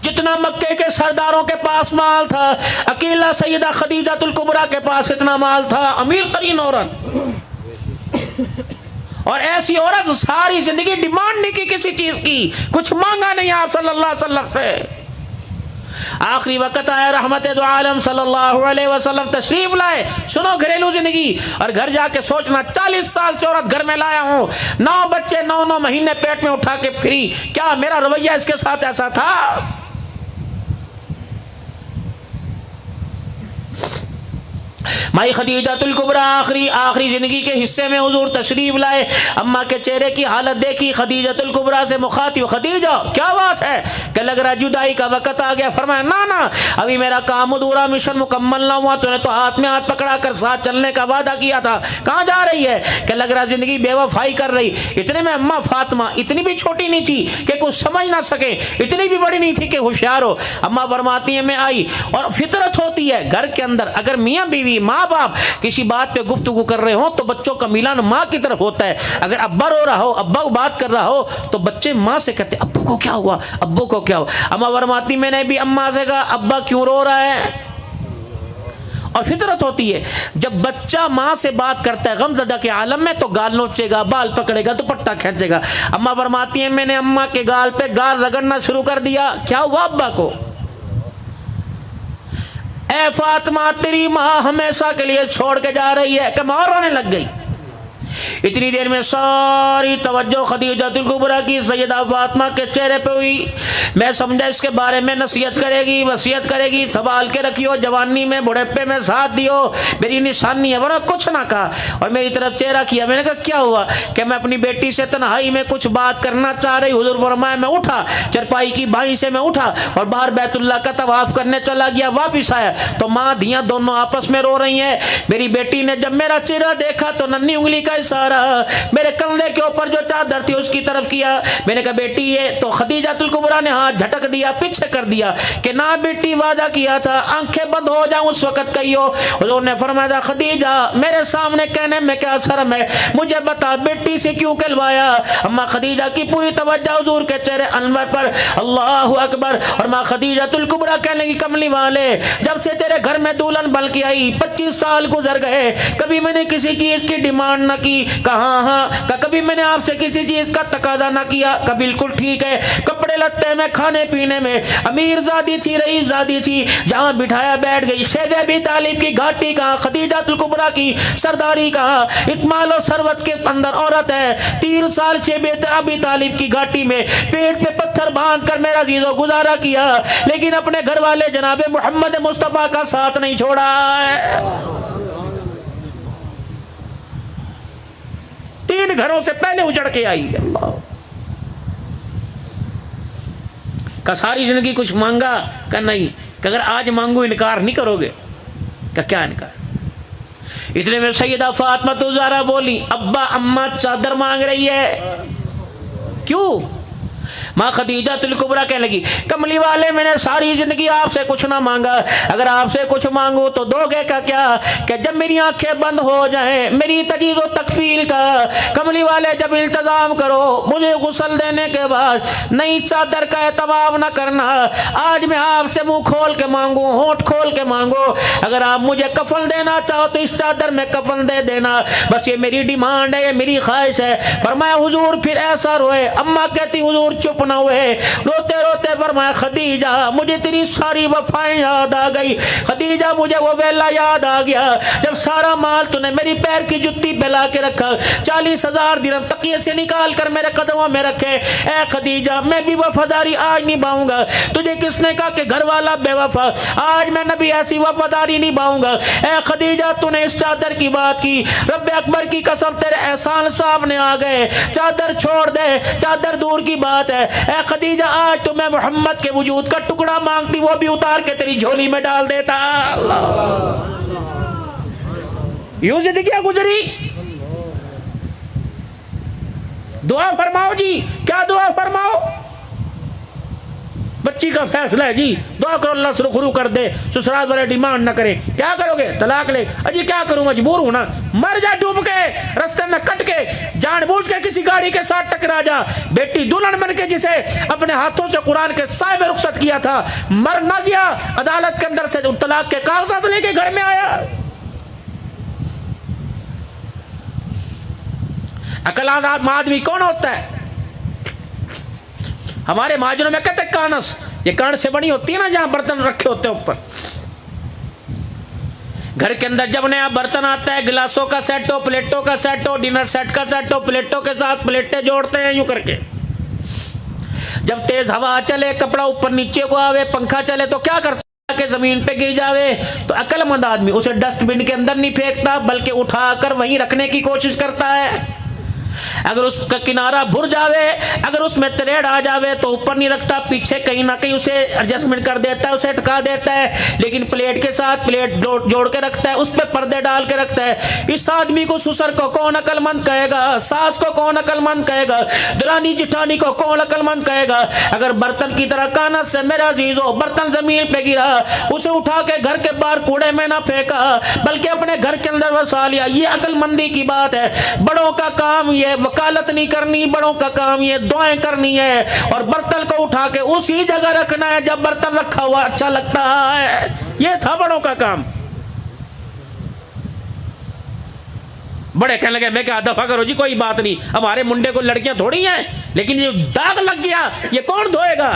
जितना मक्के के सरदारों के पास माल था, अकेला सैयदा खदीजातुल कुबरा के पास इतना माल था। अमीर तरीन औरत, और ऐसी औरत सारी जिंदगी डिमांड नहीं की किसी चीज की, कुछ मांगा नहीं आप सल्लल्लाहु अलैहि वसल्लम से। आखिरी वक्त आया, रहमत दो आलम सल्लल्लाहु अलैहि वसल्लम तशरीफ लाए। सुनो घरेलू जिंदगी, और घर जाके सोचना 40 साल से औरत घर में लाया हूं, 9 बच्चे 9 महीने पेट में उठा के फिरी, क्या मेरा रवैया इसके साथ ऐसा था? माई खदीजातुल कुबरा आखिरी जिंदगी के हिस्से में हुजूर तशरीफ लाए। अम्मा के चेहरे की हालत देखी, खदीजातुल कुबरा से मुखातिब, खदीजा क्या बात है? क्या लग रहा जुदाई का वक्त आ गया? फरमाया ना ना, अभी मेरा काम अधूरा, मिशन मुकम्मल ना हुआ। तूने तो हाथ में हाथ पकड़ा कर साथ चलने का वादा किया था, कहाँ जा रही है? क्या लग रहा जिंदगी बेवफाई कर रही। इतने में अम्मा फातिमा इतनी भी छोटी नहीं थी कि कुछ समझ ना सके, इतनी भी बड़ी नहीं थी कि होशियार हो। अम्मा फरमाती है मैं आई, और फितरत होती है घर के अंदर, अगर मियाँ बीवी माँ बाप किसी बात पे गुफ्तगू कर रहे हो तो बच्चों का मिलान माँ की तरफ होता है। अगर अब्बा रो रहा हो, अब्बा बात कर रहा हो, तो बच्चे माँ से कहते अब्बू को क्या हुआ, अब्बू को क्या हुआ। अम्मा फरमाती मैंने भी अम्मा से कहा अब्बा क्यों रो रहा है, और फितरत होती है जब बच्चा माँ से बात करता है गमज़दा के आलम में तो गाल नोचेगा, बाल पकड़ेगा, दुपट्टा खींचेगा। अम्मा फरमाती है मैंने अम्मा के गाल पे गाल रगड़ना शुरू कर दिया। क्या हुआ अब्बा को? ए फातिमा तेरी माँ हमेशा के लिए छोड़ के जा रही है। कि माँ रोने लग गई। इतनी देर में सारी तवज्जो खदीजातुल कुबरा की सैयदा फातिमा के चेहरे पे हुई। मैं समझा इसके बारे में नसीहत करेगी, वसीयत करेगी, संभाल के रखियो, जवानी में बुढ़ापे में साथ दियो, मेरी निशानी है। वरना कुछ ना कहा और मेरी तरफ चेहरा किया। मैंने कहा क्या हुआ? कि मैं अपनी बेटी से तन्हाई में कुछ बात करना चाह रही। हुजूर फरमाया मैं उठा, चरपाई की बाई से मैं उठा और बाहर बैतुल्लाह का तवाफ करने चला गया। वापिस आया तो माँ धियाँ दोनों आपस में रो रही हैं। मेरी बेटी ने जब मेरा चेहरा देखा तो नन्ही उंगली का इशारा मेरे कंधे के ऊपर जो चादर थी उसकी तरफ किया। मैंने कहा बेटी ये तो खदीजातुल कुबरा ने हाथ झटक दिया, पीछे कर दिया कि ना बेटी वादा किया था आंखें बंद हो जाऊं उस वक्त कहियो। हुजूर ने फरमाया खदीजा मेरे सामने कहने में क्या शर्म है, मुझे बता बेटी से क्यों कहलवाया। अम्मा खदीजा की पूरी तवज्जो हुजूर के चेहरे अनवर पर, अल्लाहु अकबर। और माँ खदीजातुल कुबरा कहने की कमली वाले जब से तेरे घर में दुल्हन बन के आई 25 साल गुजर गए, कभी मैंने किसी चीज की डिमांड न की। कहा हाँ का कभी मैंने आपसे किसी चीज का तकाजा ना किया। का बिल्कुल ठीक है, कपड़े लत्ते में खाने पीने में अमीर ज़ादी थी, रईस ज़ादी थी, जहां बिठाया बैठ गई। शेब अबी तालिब की घाटी कहाँ, खदीजातुल कुबरा की सरदारी कहाँ, इकमाल और सरवत के अंदर औरत है। 3 साल शेब अबी तालिब की घाटी में पेट पे पत्थर बांध कर मेरा जीजो गुजारा किया, लेकिन अपने घर वाले जनाबे मोहम्मद मुस्तफ़ा का साथ नहीं छोड़ा है। 3 घरों से पहले उजड़ के आई। अल्लाह का सारी जिंदगी कुछ मांगा का नहीं, कि अगर आज मांगू इनकार नहीं करोगे। का क्या इनकार? इतने में सैयदा फातिमा तो ज़हरा बोली अब्बा अम्मा चादर मांग रही है। क्यों? माँ खदीजातुल कुबरा कहने लगी कमली वाले मैंने सारी जिंदगी आपसे कुछ ना मांगा, अगर आपसे कुछ मांगू तो दोगे का क्या? कि जब मेरी आंखें बंद हो जाएं मेरी तजीज़ व तकफील का, कमली वाले जब इल्तजाम करो मुझे गुस्ल देने के बाद नई चादर का एहतमाम न करना। आज मैं आपसे मुंह खोल के मांगू, होंठ खोल के मांगो, अगर आप मुझे कफन देना चाहो तो इस चादर में कफन दे देना, बस ये मेरी डिमांड है, ये मेरी ख्वाहिश है। फरमाया हुजूर फिर ऐसा रोए। अम्मा कहती हुजूर चुप ना हुए, रोते रोते फरमाया खदीजा मुझे तेरी सारी वफाएं याद आ गई। खदीजा मुझे वो वेला याद आ गया जब सारा माल तूने मेरी पैर की जुत्ती पे ला के रखा, 40,000 दिरहम तकिए से निकाल कर मेरे कदमों में रखे। ए खदीजा मैं भी वफादारी आज निभाऊंगा। तुझे किसने कहा कि घर वाला बेवफा? आज मैं नबी ऐसी वफादारी निभाऊंगा। ए खदीजा तूने इस चादर की बात की, रब्बे अकबर की कसम तेरे एहसान सामने आ गए, चादर छोड़ दे, चादर दूर की बात है। ए खदीजा आज तो मैं मोहम्मद के वजूद का टुकड़ा मांगती, वो भी उतार के तेरी झोली में डाल देता। यूं जिंदगी गुजरी। दुआ फरमाओ जी, क्या दुआ फरमाओ? बच्चे बच्ची का फैसला है जी, दुआ करो अल्लाह सुरखरू कर दे, ससुराल वाले डिमांड ना करे, क्या करोगे? तलाक ले। अजी क्या करूं, मजबूर हूं ना। मर जा डूब के, रास्ते में कट के, जानबूझ के किसी गाड़ी के साथ टकरा जा। बेटी दुल्हन बन के जिसे अपने हाथों से कुरान के साए में रुखसत किया था, मर ना गया, अदालत के अंदर से तलाक के कागजात लेके घर में आया। अकलमंद आदमी कौन होता है? हमारे महाजनों में कहते कानस, ये कान से बनी होती है ना, जहां बर्तन रखे होते हैं ऊपर। घर के अंदर जब नया बर्तन आता है, गिलासों का सेट हो, प्लेटों का सेट हो, डिनर सेट का सेट हो, प्लेटों के साथ प्लेटें जोड़ते हैं यूं करके। जब तेज हवा चले, कपड़ा ऊपर नीचे को आवे, पंखा चले तो क्या करता है कि जमीन पे गिर जावे। तो अक्लमंद आदमी उसे डस्टबिन के अंदर नहीं फेंकता, बल्कि उठाकर वहीं रखने की कोशिश करता है। अगर उसका किनारा भुर जावे, अगर उसमें तरेड़ आ जावे तो ऊपर नहीं रखता, पीछे कहीं ना कहीं उसे एडजस्टमेंट कर देता है, उसे अटका देता है। लेकिन प्लेट के साथ प्लेट जोड़ के रखता है, उस पर पर्दे डाल के रखता है। इस आदमी को ससुर को कौन अक्लमंद कहेगा? सास को कौन अक्लमंद कहेगा? दरानी जिठानी को कौन अक्लमंद कहेगा? अगर बर्तन की तरह कानत से मेरा अजीज हो, बर्तन जमीन पे गिरा, उसे उठा के घर के बाहर कूड़े में ना फेंका, बल्कि अपने घर के अंदर वसा लिया, ये अक्लमंदी की बात है। बड़ों का काम ये वकालत नहीं करनी, बड़ों का काम ये दुआएं करनी है, और बर्तन को उठा के उसी जगह रखना है जब बर्तन रखा हुआ अच्छा लगता है। ये था बड़ों का काम। बड़े कहने लगे मैं क्या दफा करो जी, कोई बात नहीं, हमारे मुंडे को लड़कियां थोड़ी हैं, लेकिन ये दाग लग गया ये कौन धोएगा?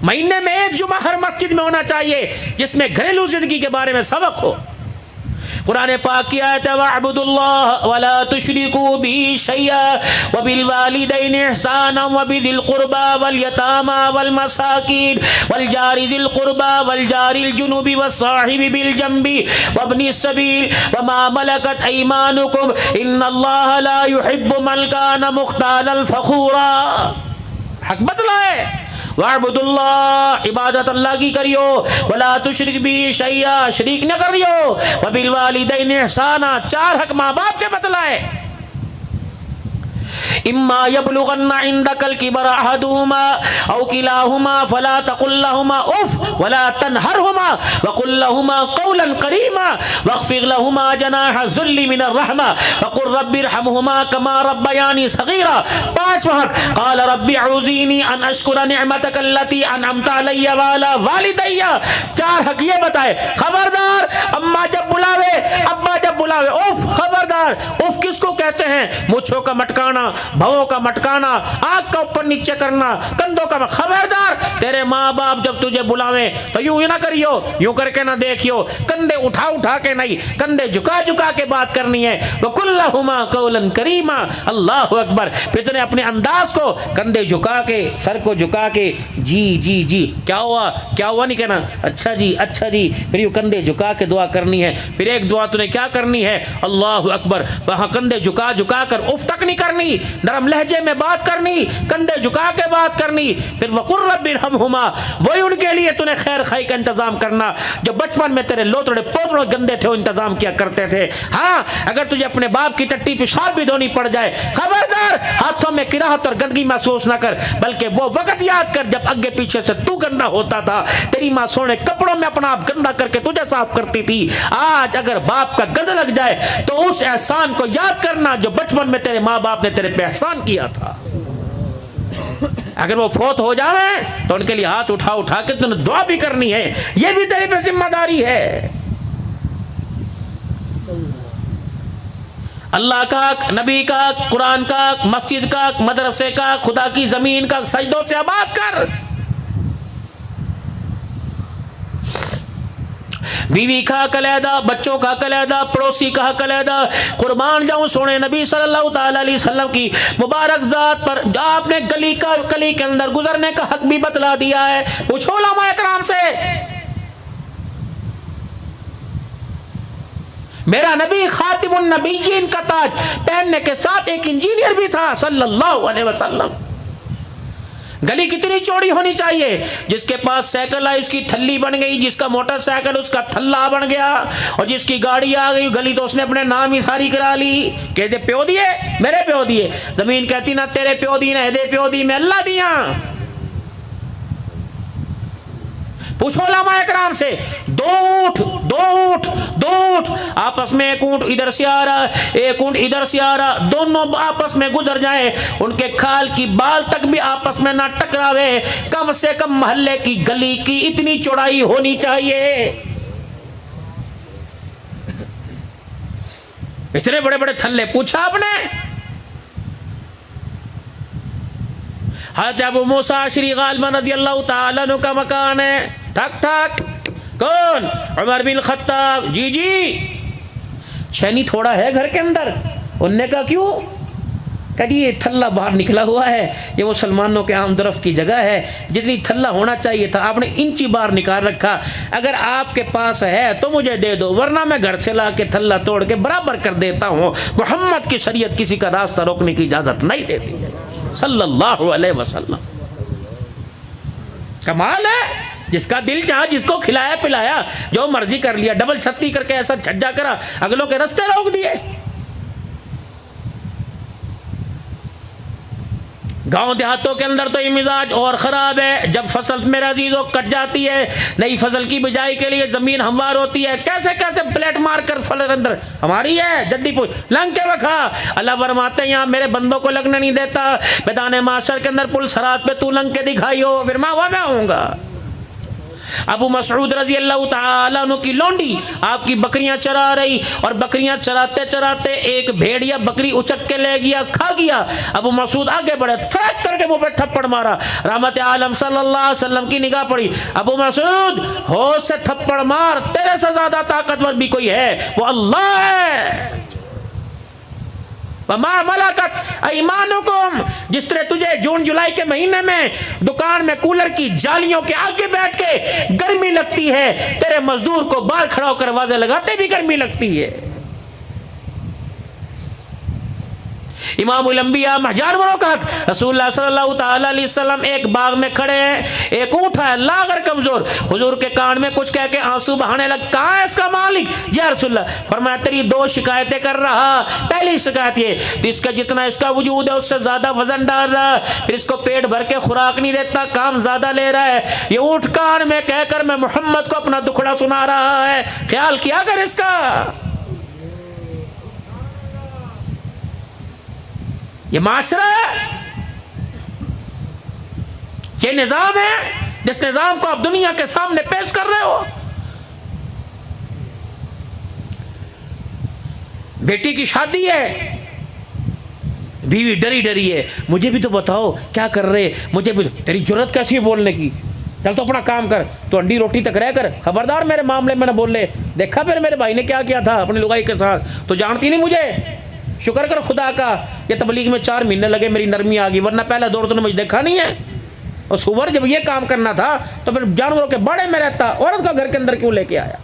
महीने में एक जुमा हर मस्जिद में होना चाहिए जिसमें घरेलू जिंदगी के बारे में सबक हो। कुरान पाक की आयत है, वअब्दुल्लाह वला तुशरिकू बिही शैया व बिल वालिदैन इहसाना व बिदिल कुर्बा वल यतामा वल मसाकिन वल जारि जिल कुर्बा वल जारिल जुनुबी वस्साहिबि बिल जंबी वब्नि सबील व मा मलकत अयमानुकुम इन्नल्लाहा ला युहिब्बु मन कान मुख्तालन फखूरा। हक बतलाए, वाबुदुल्लाह, इबादत अल्लाह की करियो, वला तुशरिक बिही शैया, शरीक न करियो, व बिल वालिदैन इहसाना, चार हक माँ बाप के बतलाए। इम्मा यबलुगन्ना इंदकल किबरा अहदुहुमा औ किलाहुमा फला तकुल लहुमा उफ वला तनहरहुमा वकुल लहुमा कौलन करीमा वख्फिद लहुमा जनाह ज़ुल्ली मिनर रहमा वकुल रब्बिरहमहुमा कमा रब्बयानी सगीरा। पांचवां हक, क़ाल रब्बि औज़ीनी अन अश्कुरा निअमतक अल्लती अनअमत अलैया व अला वालिदैया। चार हक ये बताए। खबरदार, अम्मा जब बुलावे, अब्बा जब बुलावे, उफ, खबरदार। उफ किसको कहते हैं? मुछों का मटकाना, भवों का मटकाना, आंख का ऊपर नीचे करना, कंधों का। खबरदार, तेरे माँ बाप जब तुझे बुलावे तो यूं ना करियो, यूं करके ना देखियो, कंधे उठा उठा के नहीं, कंधे झुका झुका के बात करनी है। वकुल्लहुमा कौलन करीमा। अल्लाहु अकबर। फिर तूने अपने अंदाज को कंधे झुका के, सर को झुका के, जी जी जी, क्या हुआ क्या हुआ नहीं कहना, अच्छा जी अच्छा जी। फिर यूं कंधे झुका के दुआ करनी है। फिर एक दुआ तूने क्या करनी है, अल्लाहु अकबर, वहां कंधे झुका झुका कर उफ तक नहीं करनी, नरम लहजे में बात करनी, कंधे झुका के बात करनी। फिर वकुर रब्बिरहमहुमा, वही उनके लिए तूने खैर खाई का इंतजाम करना जो बचपन में तेरे लोतड़े पोतड़े गंदे थे, वो इंतजाम किया करते थे। हाँ, अगर तुझे अपने बाप की टट्टी पेशाब भी धोनी पड़ जाए, खबरदार, हाथों में किराहत और गंदगी महसूस ना कर, बल्कि वो वक्त याद कर जब आगे पीछे से तू गंदा होता था, तेरी माँ सोने कपड़ों में अपना आप गंदा करके तुझे साफ करती थी। आज अगर बाप का गंद लग जाए तो उस एहसान को याद करना जो बचपन में तेरे माँ बाप ने तेरे पे एहसान किया था। अगर वो फौत हो जावे तो उनके लिए हाथ उठा उठा के तुमने दुआ भी करनी है, ये भी तेरे पे जिम्मेदारी है। अल्लाह का, नबी का, कुरान का, मस्जिद का, मदरसे का, खुदा की जमीन का सजदों से आबाद कर। बीवी का कलैदा, बच्चों का कलैदा, पड़ोसी का कलैदा। कुर्बान जाऊं सोने नबी सल्लल्लाहु अलैहि वसल्लम की मुबारक जात पर आपने गली के अंदर गुजरने का हक भी बतला दिया है। पूछो उलमा इकराम से, मेरा नबी खातिमुन नबीयीन का ताज पहनने के साथ एक इंजीनियर भी था सल्लल्लाहु अलैहि वसल्लम। गली कितनी चौड़ी होनी चाहिए? जिसके पास साइकिल आई उसकी थल्ली बन गई, जिसका मोटरसाइकिल उसका थल्ला बन गया, और जिसकी गाड़ी आ गई गली तो उसने अपने नाम ही सारी करा ली। कहते प्यो दिए, मेरे प्यो दिए। जमीन कहती ना तेरे प्यो दी ना दे प्यो दी, मैं अल्लाह दिया। पूछो उलमा इकराम से, दो ऊंट आपस में, एक ऊंट इधर से आ रहा, एक ऊंट इधर से आ रहा, दोनों आपस में गुजर जाए, उनके खाल की बाल तक भी आपस में ना टकरावे, कम से कम मोहल्ले की गली की इतनी चौड़ाई होनी चाहिए। इतने बड़े बड़े थल्ले, पूछा आपने? हज़रत अबू मूसा अशरी ग़ालिबन रज़ियल्लाहु ताला अन्हु का मकान है। ठक ठक, कौन? Umar bin Khattab. जी जी, छेनी थोड़ा है घर के अंदर। उनने कहा क्यों? कहा ये थल्ला बाहर निकला हुआ है, ये मुसलमानों के आम दरख्त की जगह है, जितनी थल्ला होना चाहिए था आपने इंची बाहर निकाल रखा। अगर आपके पास है तो मुझे दे दो, वरना मैं घर से ला के थल्ला तोड़ के बराबर कर देता हूँ। मोहम्मद की शरीयत किसी का रास्ता रोकने की इजाज़त नहीं देती है, सल्लल्लाहु अलैहि वसल्लम। कमाल है, जिसका दिल चाहा जिसको खिलाया पिलाया, जो मर्जी कर लिया, डबल छत्ती करके ऐसा छज्जा करा, अगलों के रास्ते रोक दिए। गांव देहातों के अंदर तो ये मिजाज और ख़राब है। जब फसल मेरे अजीज़ों कट जाती है, नई फसल की बिजाई के लिए ज़मीन हमवार होती है, कैसे कैसे प्लेट मार कर फल अंदर हमारी है जड्डी पूछ लंग के वखा। अल्लाह फरमाते हैं यहाँ मेरे बंदों को लगने नहीं देता, मैदान माशर के अंदर पुल सरात पे तू लंग के दिखाई हो, फिर मैं वहाँ आऊँगा। अबू मसऊद रजी अल्लाह तआला अन्हु की लौंडी आपकी बकरियां चरा रही, और बकरियां चराते चराते एक भेड़िया बकरी उचक के ले गया, खा गया। अबू मसऊद आगे बढ़े, थड़क करके मुंह पे थप्पड़ मारा। रहमत आलम सल्लल्लाहु अलैहि वसल्लम की निगाह पड़ी, अबू मसऊद होश से थप्पड़ मार, तेरे से ज्यादा ताकतवर भी कोई है, वो अल्लाह है। वमा मलकत ऐमानुकुम, जिस तरह तुझे जून जुलाई के महीने में दुकान में कूलर की जालियों के आगे बैठ के गर्मी लगती है, तेरे मजदूर को बाहर खड़ा होकर वाजे लगाते भी गर्मी लगती है। इमामुल अंबिया जानवरों का हक, रसूलुल्लाह सल्लल्लाहु ताला अलैहि वसल्लम एक बाग में खड़े हैं, एक ऊँट है लागर कमजोर, हुजूर के कान में कुछ कह के आंसू बहाने लग, कहाँ है इसका मालिक? या रसूलल्लाह, फरमाया तेरी दो शिकायतें कर रहा। पहली शिकायत ये, इसका जितना इसका वजूद है उससे ज्यादा वजन डाल रहा है, फिर इसको पेट भर के खुराक नहीं देता, काम ज्यादा ले रहा है, ये ऊँट कान में कहकर मैं मोहम्मद को अपना दुखड़ा सुना रहा है, ख्याल किया कर इसका। ये माशरा है, ये निजाम है, जिस निजाम को आप दुनिया के सामने पेश कर रहे हो। बेटी की शादी है, बीवी डरी डरी है, मुझे भी तो बताओ क्या कर रहे, मुझे भी, तेरी जुर्रत कैसी है बोलने की, चल तो अपना काम कर, तो अंडी रोटी तक रह कर, खबरदार मेरे मामले में ना बोल ले। देखा फिर मेरे भाई ने क्या किया था अपनी लुगाई के साथ, तो जानती नहीं मुझे। शुक्र कर खुदा का, ये तबलीग में 4 महीने लगे, मेरी नरमी आ गई, वरना पहला दौर तो मुझे देखा नहीं है। और सुवर जब ये काम करना था तो फिर जानवरों के बाड़े में रहता, औरत का घर के अंदर क्यों लेके आया?